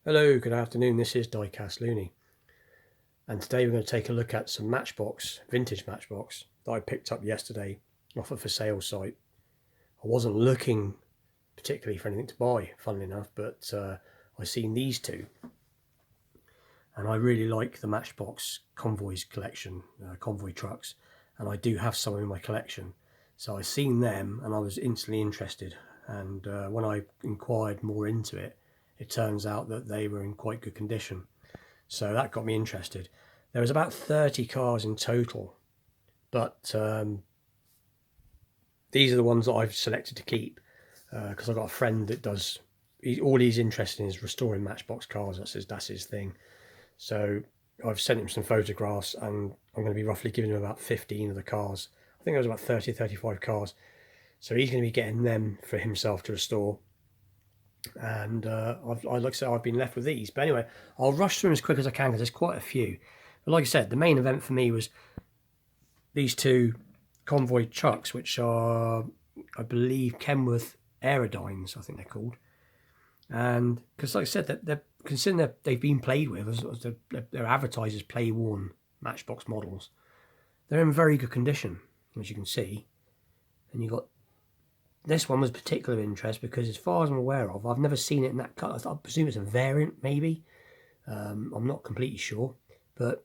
Hello, good afternoon. This is Diecast Looney, and today we're going to take a look at some Matchbox, vintage Matchbox that I picked up yesterday off a for sale site. I wasn't looking particularly for anything to buy, funnily enough, but I've seen these two, and I really like the Matchbox convoys collection, convoy trucks, and I do have some in my collection. So I seen them, and I was instantly interested. And when I inquired more into it, it turns out that they were in quite good condition. So that got me interested. There was about 30 cars in total, but these are the ones that I've selected to keep because I've got a friend that does, all he's interested in is restoring Matchbox cars. That's his thing. So I've sent him some photographs, and I'm going to be roughly giving him about 15 of the cars. I think there was about 30 or 35 cars. So he's going to be getting them for himself to restore. And like I said, I've been left with these. But anyway, I'll rush through them as quick as I can because there's quite a few. But like I said, the main event for me was these two convoy trucks, which are, I believe, Kenworth Aerodynes, I think they're called. And because, like I said, they're considering they've been played with, as they're advertised as play-worn Matchbox models. They're in very good condition, as you can see. And you've got, this one was particular interest because, as far as I'm aware of, I've never seen it in that colour. I presume it's a variant, maybe. I'm not completely sure. But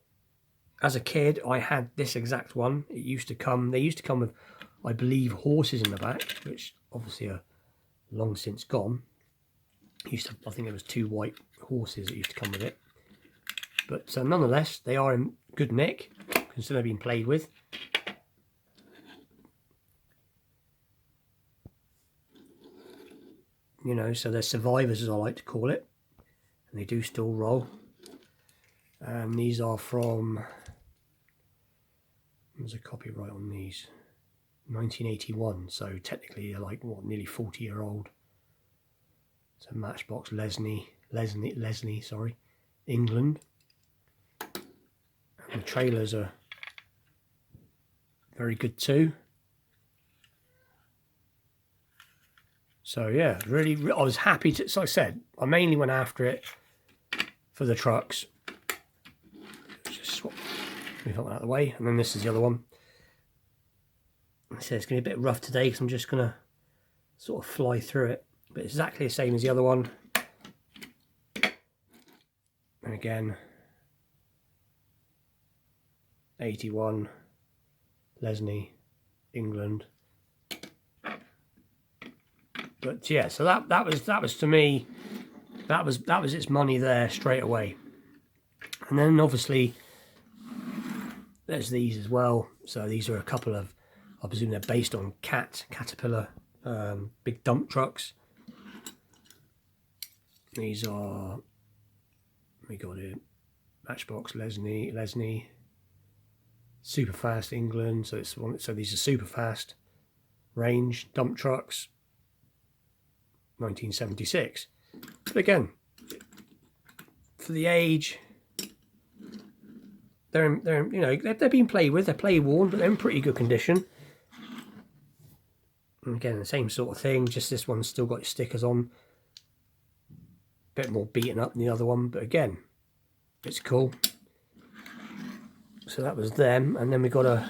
as a kid, I had this exact one. They used to come with, I believe, horses in the back, which obviously are long since gone. I think there was 2 white horses that used to come with it. But nonetheless, they are in good nick, considering they've been played with. You know, so they're survivors, as I like to call it, and they do still roll. And these are from, there's a copyright on these, 1981, so technically they're like, what, nearly 40-year-old. So Matchbox Lesney, England. And the trailers are very good too. So yeah, really, I was happy to, so like I said, I mainly went after it for the trucks. Just move that one out of the way, and then this is the other one. I said it's going to be a bit rough today because I'm just going to sort of fly through it, but it's exactly the same as the other one. And again, 81, Lesney, England. But yeah, so that was to me, that was its money there straight away. And then obviously there's these as well. So these are a couple of, I presume they're based on Caterpillar big dump trucks. These are, we got it, Matchbox Lesney, super fast England. So it's one. So these are super fast range dump trucks. 1976. But again, for the age, they're you know, they're being played with. They're play worn, but they're in pretty good condition. And again, the same sort of thing. Just this one's still got its stickers on. A bit more beaten up than the other one, but again, it's cool. So that was them, and then we got a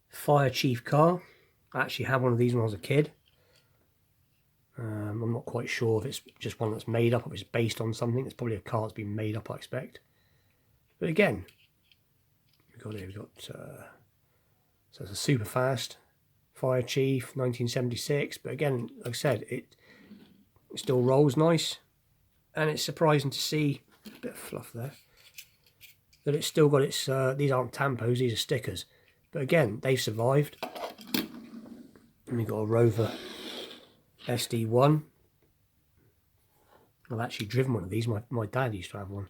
Fire Chief car. I actually had one of these when I was a kid. I'm not quite sure if it's just one that's made up or if it's based on something. It's probably a car that's been made up, I expect. But again, we got so it's a super fast Fire Chief 1976. But again, like I said, it still rolls nice, and it's surprising to see a bit of fluff there that it's still got its. These aren't tampos; these are stickers. But again, they've survived. And we got a Rover SD1. I've actually driven one of these. My dad used to have one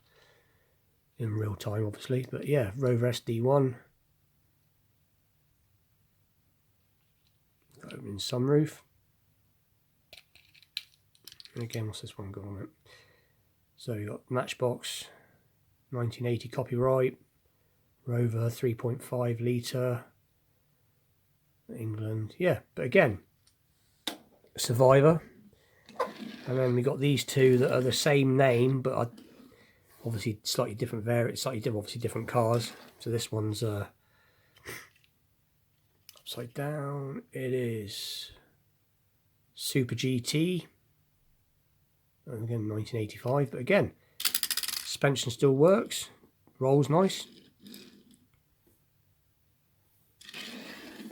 in real time, obviously. But yeah, Rover SD1. Got opening sunroof. And again, what's this one got on it? So you got Matchbox 1980 copyright. Rover 3.5 litre. England. Yeah, but again, Survivor. And then we got these two that are the same name, but are obviously slightly different obviously different cars. So this one's upside down. It is Super GT. And again, 1985. But again, suspension still works. Rolls nice.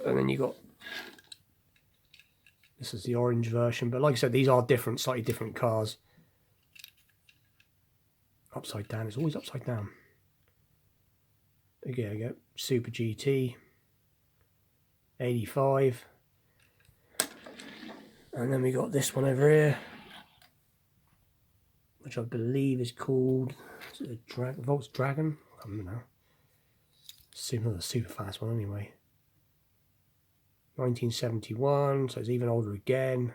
And then you got, this is the orange version, but like I said, these are different, slightly different cars. Upside down, it's always upside down. Again, I go Super GT 85. And then we got this one over here, which I believe is called, is it a Volkswagen? I don't know. It's another super fast one anyway. 1971, so it's even older again.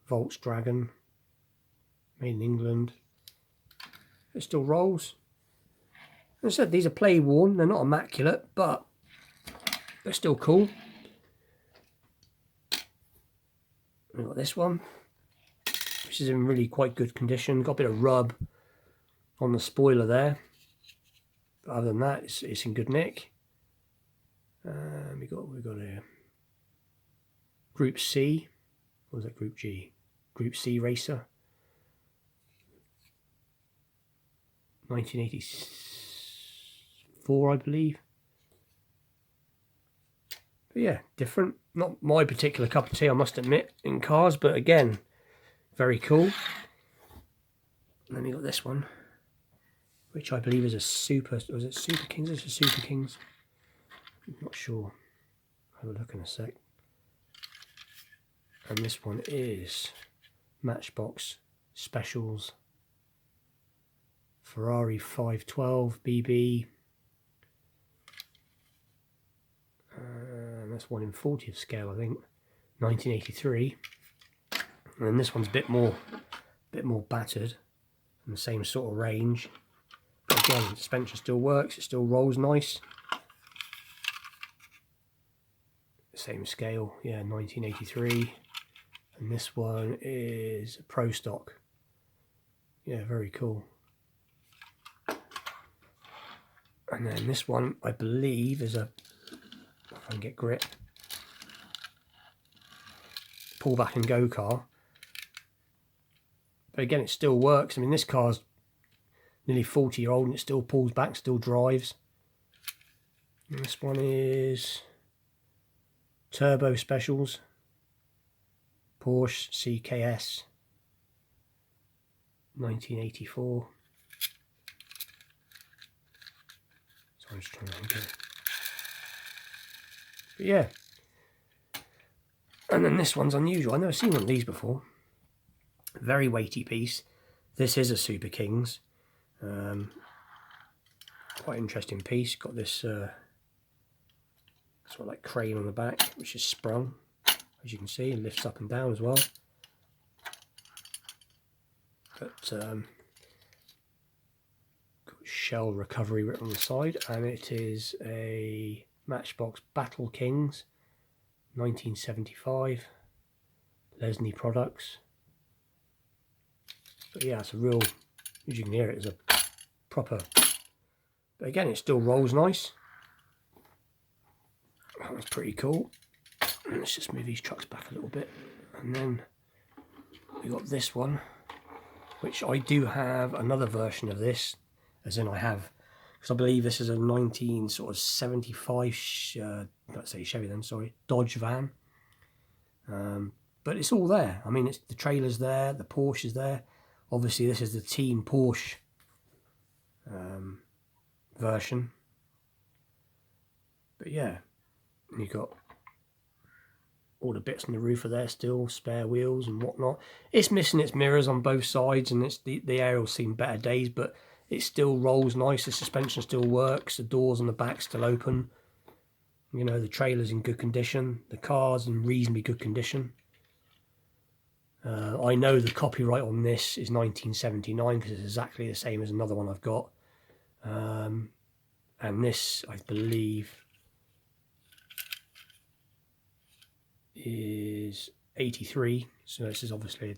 Volkswagen, made in England. It still rolls. As I said, these are play worn, they're not immaculate, but they're still cool. We've got this one, which is in really quite good condition. Got a bit of rub on the spoiler there, but other than that, it's in good nick. We've got a Group C, or was that Group G? Group C racer. 1984, I believe. But yeah, different. Not my particular cup of tea, I must admit, in cars, but again, very cool. And then you got this one, which I believe is a Super, was it Super Kings? It's a Super Kings. I'm not sure. I'll have a look in a sec. And this one is Matchbox Specials Ferrari 512 BB. And that's 1 in 40th scale, I think. 1983. And then this one's a bit more battered, in the same sort of range. But again, the suspension still works. It still rolls nice. Same scale, yeah, 1983. And this one is a Pro Stock. Yeah, very cool. And then this one, I believe, is a, if I can get grip, pull back and go car. But again, it still works. I mean, this car's nearly 40-year-old and it still pulls back, still drives. And this one is Turbo Specials, Porsche CKS 1984. So I'm just trying to think of it. But yeah. And then this one's unusual. I've never seen one of these before. Very weighty piece. This is a Super Kings. Quite interesting piece. Got this sort of like crane on the back, which is sprung, as you can see, and lifts up and down as well. But got shell recovery written on the side, and it is a Matchbox Battle Kings 1975 Lesney products. But yeah, it's a real, as you can hear, it is a proper, but again, it still rolls nice. That's pretty cool. Let's just move these trucks back a little bit. And then we got this one, which I do have another version of this, as in I have, because I believe this is a 1975, let's say Chevy then, sorry, Dodge van. But it's all there. I mean, it's the trailer's there, the Porsche is there. Obviously, this is the Team Porsche version. But yeah, you got all the bits on the roof are there still, spare wheels and whatnot. It's missing its mirrors on both sides, and it's the aerial's seen better days, but it still rolls nice. The suspension still works. The doors on the back still open. You know, the trailer's in good condition. The car's in reasonably good condition. I know the copyright on this is 1979 because it's exactly the same as another one I've got. And this, I believe, is 83. So this is obviously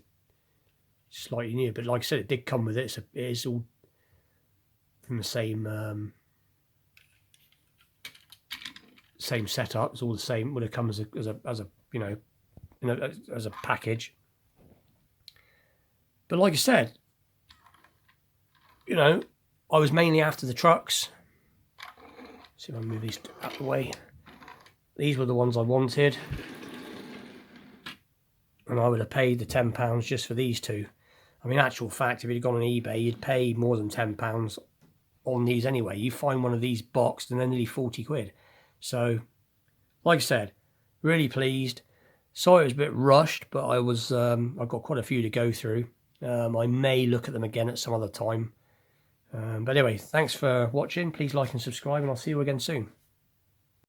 slightly new. But like I said, it did come with it. It is all from the same setup. It's all the same. Would have come as a you know, as a package. But like I said, you know, I was mainly after the trucks. See if I move these out of the way. These were the ones I wanted, and I would have paid the £10 just for these two. I mean, actual fact, if you'd gone on eBay, you'd pay more than £10 on these anyway. You find one of these boxed and they're nearly 40 quid. So, like I said, really pleased. Sorry it was a bit rushed, but I've got quite a few to go through. I may look at them again at some other time. But anyway, thanks for watching. Please like and subscribe, and I'll see you again soon.